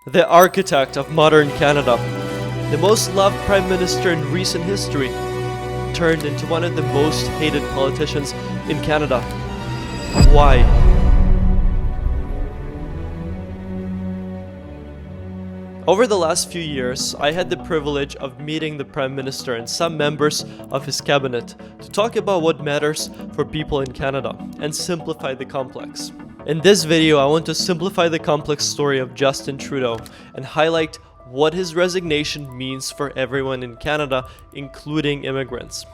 The architect of modern Canada, the most loved Prime Minister in recent history, turned into one of the most hated politicians in Canada. Why? Over the last few years, I had the privilege of meeting the Prime Minister and some members of his cabinet to talk about what matters for people in Canada and simplify the complex. In this video, I want to simplify the complex story of Justin Trudeau and highlight what his resignation means for everyone in Canada, including immigrants.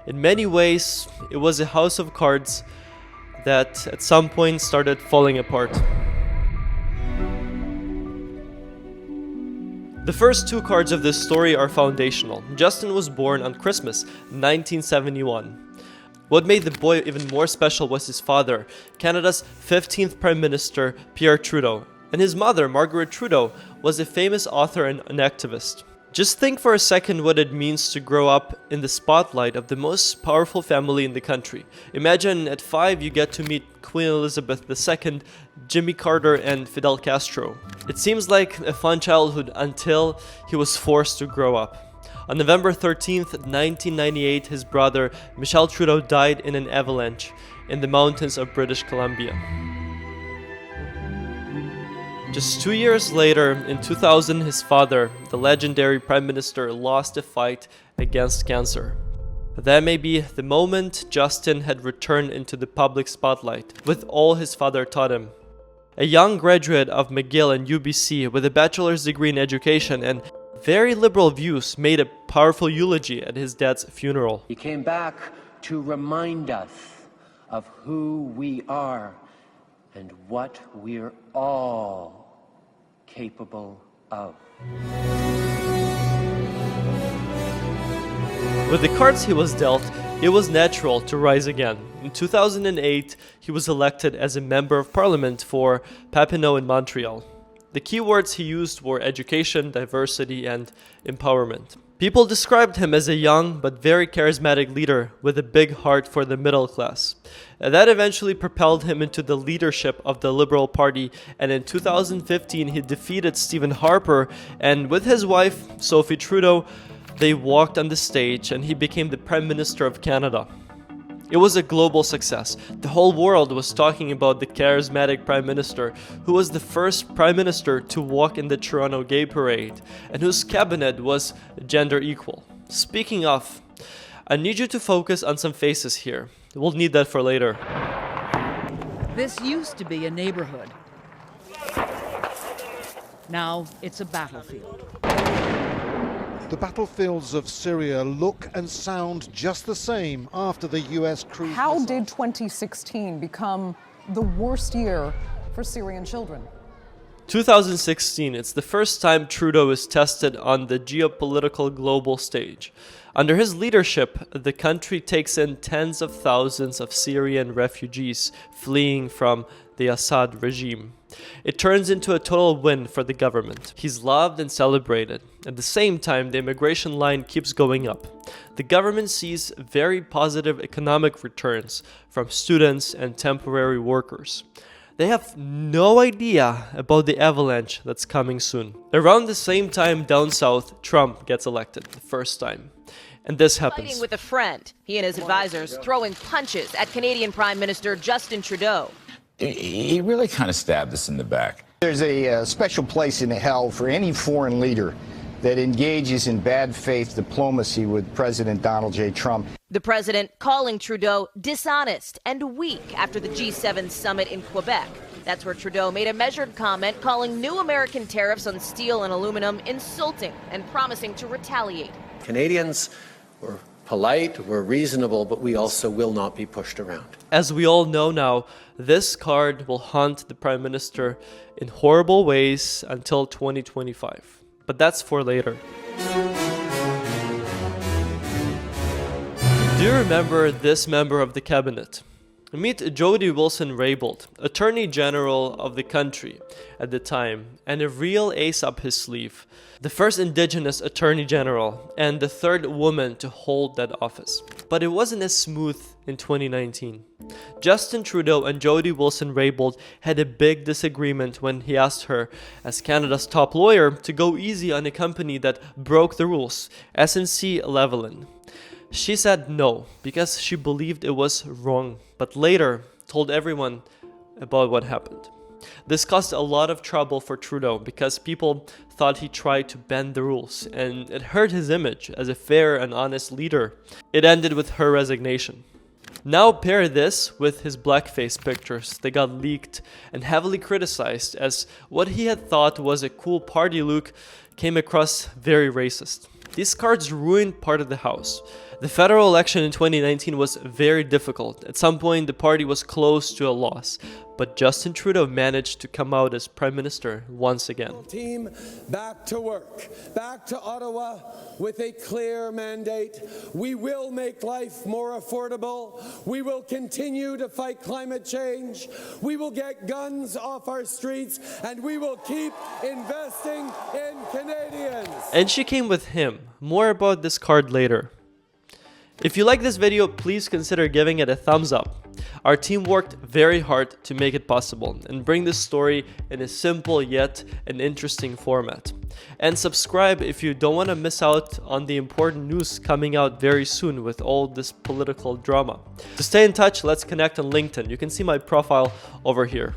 In many ways, it was a house of cards that at some point started falling apart. The first two cards of this story are foundational. Justin was born on Christmas, 1971. What made the boy even more special was his father, Canada's 15th Prime Minister, Pierre Trudeau, and his mother, Margaret Trudeau, was a famous author and an activist. Just think for a second what it means to grow up in the spotlight of the most powerful family in the country. Imagine at 5 you get to meet Queen Elizabeth II, Jimmy Carter, and Fidel Castro. It seems like a fun childhood until he was forced to grow up. On November 13th, 1998, his brother Michel Trudeau died in an avalanche in the mountains of British Columbia. Just 2 years later, in 2000, his father, the legendary Prime Minister, lost a fight against cancer. That may be the moment Justin had returned into the public spotlight with all his father taught him. A young graduate of McGill and UBC with a bachelor's degree in education and very liberal views made a powerful eulogy at his dad's funeral. He came back to remind us of who we are and what we're all capable of. With the cards he was dealt, it was natural to rise again. In 2008, he was elected as a member of parliament for Papineau in Montreal. The key words he used were education, diversity, and empowerment. People described him as a young but very charismatic leader with a big heart for the middle class. That eventually propelled him into the leadership of the Liberal Party, and in 2015 he defeated Stephen Harper, and with his wife, Sophie Trudeau, they walked on the stage and he became the Prime Minister of Canada. It was a global success. The whole world was talking about the charismatic Prime Minister, who was the first Prime Minister to walk in the Toronto Gay Parade, and whose cabinet was gender equal. Speaking of, I need you to focus on some faces here. We'll need that for later. This used to be a neighborhood. Now it's a battlefield. The battlefields of Syria look and sound just the same after the US cruise. How did 2016 become the worst year for Syrian children? 2016, it's the first time Trudeau is tested on the geopolitical global stage. Under his leadership, the country takes in tens of thousands of Syrian refugees fleeing from the Assad regime. It turns into a total win for the government. He's loved and celebrated. At the same time, the immigration line keeps going up. The government sees very positive economic returns from students and temporary workers. They have no idea about the avalanche that's coming soon. Around the same time down south, Trump gets elected the first time. And this happens. Fighting with a friend, he and his advisors throwing punches at Canadian Prime Minister Justin Trudeau. He really kind of stabbed us in the back. There's a special place in hell for any foreign leader that engages in bad faith diplomacy with President Donald J. Trump. The president calling Trudeau dishonest and weak after the G7 summit in Quebec. That's where Trudeau made a measured comment calling new American tariffs on steel and aluminum insulting and promising to retaliate. Canadians were polite, we're reasonable, but we also will not be pushed around. As we all know now, this card will haunt the Prime Minister in horrible ways until 2025. But that's for later. Do you remember this member of the cabinet? Meet Jody Wilson-Raybould, Attorney General of the country at the time, and a real ace up his sleeve. The first Indigenous Attorney General and the third woman to hold that office. But it wasn't as smooth in 2019. Justin Trudeau and Jody Wilson-Raybould had a big disagreement when he asked her, as Canada's top lawyer, to go easy on a company that broke the rules, SNC-Lavalin. She said no, because she believed it was wrong, but later told everyone about what happened. This caused a lot of trouble for Trudeau because people thought he tried to bend the rules, and it hurt his image as a fair and honest leader. It ended with her resignation. Now pair this with his blackface pictures that got leaked and heavily criticized, as what he had thought was a cool party look came across very racist. These cards ruined part of the House. The federal election in 2019 was very difficult. At some point, the party was close to a loss, but Justin Trudeau managed to come out as Prime Minister once again. Team back to work, back to Ottawa with a clear mandate. We will make life more affordable. We will continue to fight climate change. We will get guns off our streets, and we will keep investing in Canadians. And she came with him. More about this card later. If you like this video, please consider giving it a thumbs up. Our team worked very hard to make it possible and bring this story in a simple yet an interesting format. And subscribe if you don't want to miss out on the important news coming out very soon with all this political drama. To stay in touch, let's connect on LinkedIn. You can see my profile over here.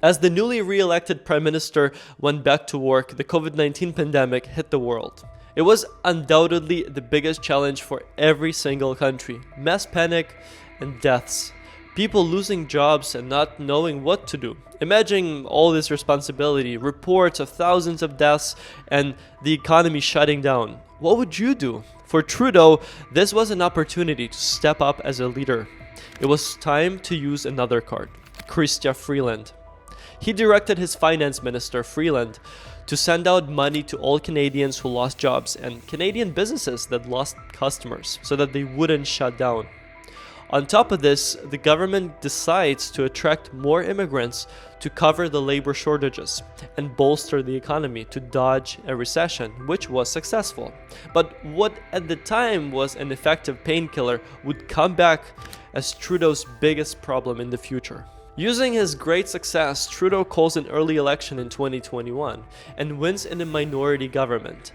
As the newly re-elected Prime Minister went back to work, the COVID-19 pandemic hit the world. It was undoubtedly the biggest challenge for every single country. Mass panic and deaths. People losing jobs and not knowing what to do. Imagine all this responsibility, reports of thousands of deaths, and the economy shutting down. What would you do? For Trudeau, this was an opportunity to step up as a leader. It was time to use another card, Chrystia Freeland. He directed his finance minister, Freeland, to send out money to all Canadians who lost jobs and Canadian businesses that lost customers so that they wouldn't shut down. On top of this, the government decides to attract more immigrants to cover the labor shortages and bolster the economy to dodge a recession, which was successful. But what at the time was an effective painkiller would come back as Trudeau's biggest problem in the future. Using his great success, Trudeau calls an early election in 2021 and wins in a minority government.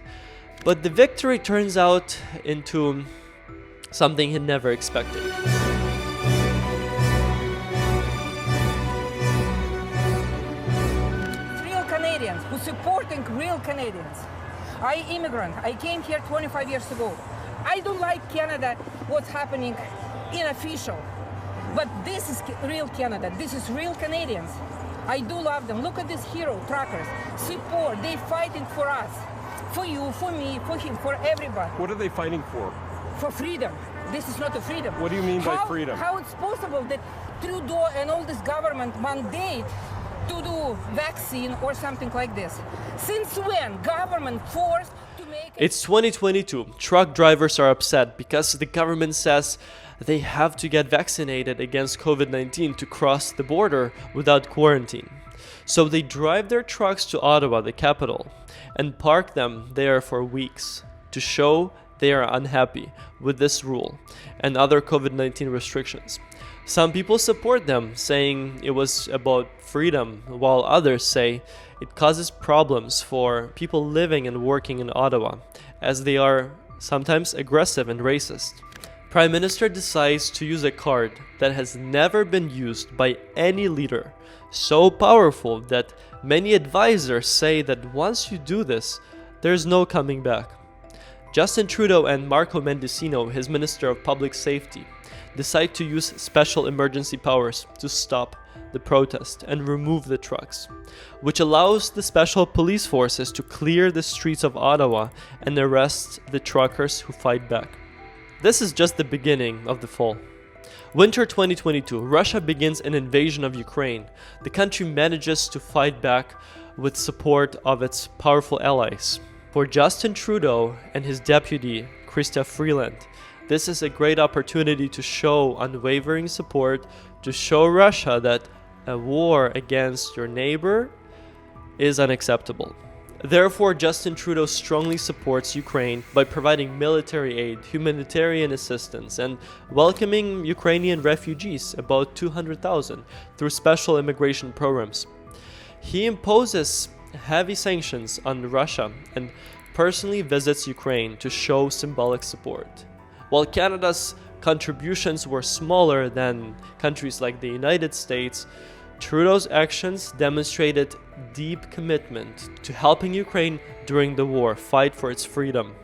But the victory turns out into something he never expected. Real Canadians who supporting real Canadians. I immigrant. I came here 25 years ago. I don't like Canada, what's happening unofficial. But this is real Canada. This is real Canadians. I do love them. Look at these hero truckers. Support. They fighting for us. For you, for me, for him, for everybody. What are they fighting for? For freedom. This is not a freedom. What do you mean by freedom? How it's possible that Trudeau and all this government mandate to do vaccine or something like this? Since when government forced to make... It's 2022. Truck drivers are upset because the government says they have to get vaccinated against COVID-19 to cross the border without quarantine. So they drive their trucks to Ottawa, the capital, and park them there for weeks to show they are unhappy with this rule and other COVID-19 restrictions. Some people support them, saying it was about freedom, while others say it causes problems for people living and working in Ottawa, as they are sometimes aggressive and racist. Prime Minister decides to use a card that has never been used by any leader, so powerful that many advisors say that once you do this, there's no coming back. Justin Trudeau and Marco Mendicino, his Minister of Public Safety, decide to use special emergency powers to stop the protest and remove the trucks, which allows the special police forces to clear the streets of Ottawa and arrest the truckers who fight back. This is just the beginning of the fall. Winter 2022, Russia begins an invasion of Ukraine. The country manages to fight back with support of its powerful allies. For Justin Trudeau and his deputy, Chrystia Freeland, This is a great opportunity to show unwavering support, to show Russia that a war against your neighbor is unacceptable. Therefore, Justin Trudeau strongly supports Ukraine by providing military aid, humanitarian assistance, and welcoming Ukrainian refugees, about 200,000, through special immigration programs. He imposes heavy sanctions on Russia and personally visits Ukraine to show symbolic support. While Canada's contributions were smaller than countries like the United States, Trudeau's actions demonstrated deep commitment to helping Ukraine during the war fight for its freedom.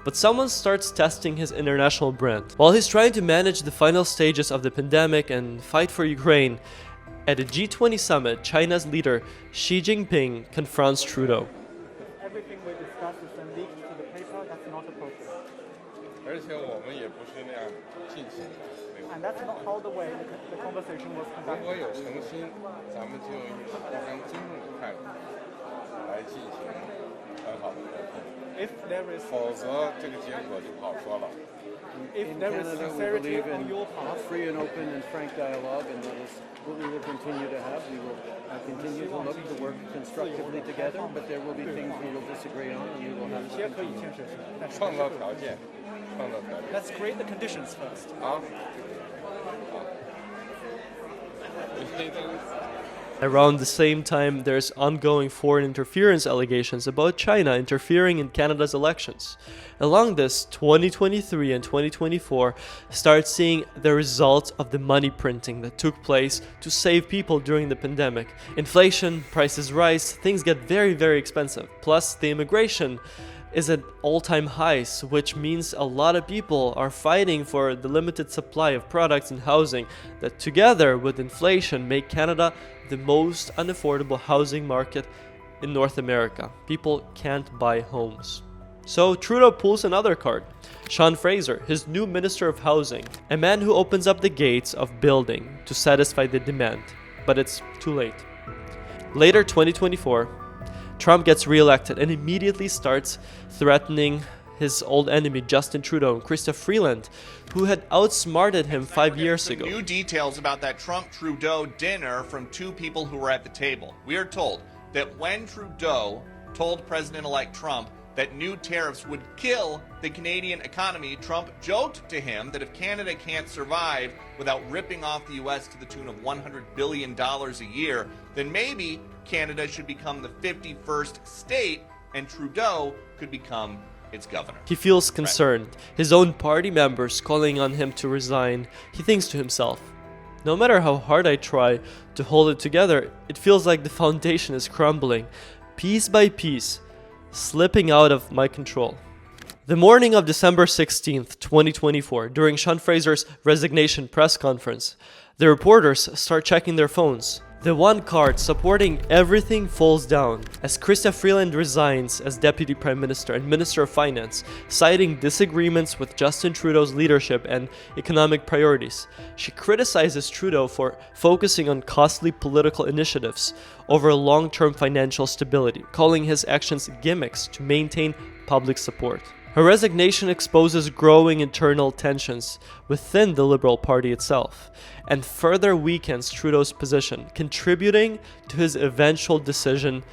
But someone starts testing his international brand. While he's trying to manage the final stages of the pandemic and fight for Ukraine, at a G20 summit, China's leader Xi Jinping confronts Trudeau. Everything we discuss is then leaked to the paper, that's not appropriate. And that's not how the way the conversation was conducted. If there is sincerity on your part, free and open and frank dialogue, and that is what we will continue to have. We will continue to look to work constructively together, but there will be things we will disagree on, and we will have to continue. Let's create the conditions first. Around the same time, there's ongoing foreign interference allegations about China interfering in Canada's elections. Along this, 2023 and 2024 start seeing the results of the money printing that took place to save people during the pandemic. Inflation, prices rise, things get very, very expensive. Plus, the immigration is at all-time highs, which means a lot of people are fighting for the limited supply of products and housing that, together with inflation, make Canada the most unaffordable housing market in North America. People can't buy homes. So Trudeau pulls another card. Sean Fraser, his new Minister of Housing, a man who opens up the gates of building to satisfy the demand. But it's too late. Later 2024, Trump gets re-elected and immediately starts threatening his old enemy Justin Trudeau and Chrystia Freeland, who had outsmarted him 5 years ago. New details about that Trump-Trudeau dinner from two people who were at the table. We are told that when Trudeau told President-elect Trump that new tariffs would kill the Canadian economy, Trump joked to him that if Canada can't survive without ripping off the U.S. to the tune of $100 billion a year, then maybe Canada should become the 51st state and Trudeau could become its governor. He feels concerned. His own party members calling on him to resign. He thinks to himself, no matter how hard I try to hold it together, it feels like the foundation is crumbling, piece by piece, slipping out of my control. The morning of December 16th, 2024, during Sean Fraser's resignation press conference, the reporters start checking their phones. The one card supporting everything falls down as Chrystia Freeland resigns as Deputy Prime Minister and Minister of Finance, citing disagreements with Justin Trudeau's leadership and economic priorities. She criticizes Trudeau for focusing on costly political initiatives over long-term financial stability, calling his actions gimmicks to maintain public support. Her resignation exposes growing internal tensions within the Liberal Party itself and further weakens Trudeau's position, contributing to his eventual decision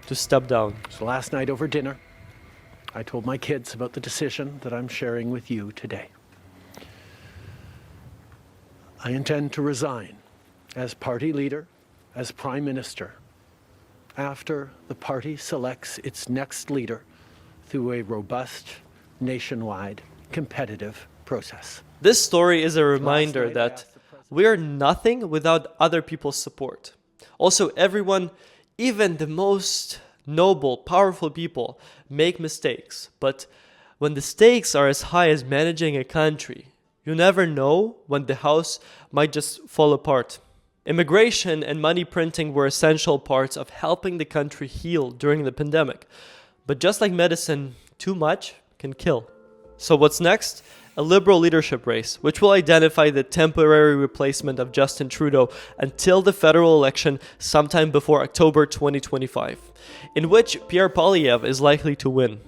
to step down. So last night over dinner, I told my kids about the decision that I'm sharing with you today. I intend to resign as party leader, as Prime Minister, after the party selects its next leader through a robust, nationwide, competitive process. This story is a reminder that we are nothing without other people's support. Also, everyone, even the most noble, powerful people, make mistakes. But when the stakes are as high as managing a country, you never know when the house might just fall apart. Immigration and money printing were essential parts of helping the country heal during the pandemic. But just like medicine, too much can kill. So what's next? A Liberal leadership race, which will identify the temporary replacement of Justin Trudeau until the federal election sometime before October 2025, in which Pierre Poilievre is likely to win.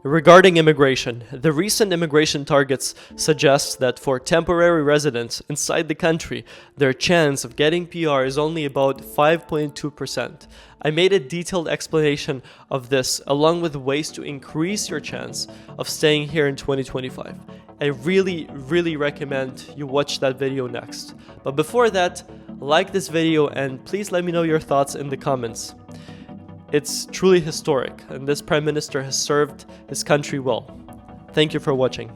Regarding immigration, the recent immigration targets suggest that for temporary residents inside the country, their chance of getting PR is only about 5.2%. I made a detailed explanation of this along with ways to increase your chance of staying here in 2025. I really recommend you watch that video next. But before that, like this video and please let me know your thoughts in the comments. It's truly historic, and this Prime Minister has served his country well. Thank you for watching.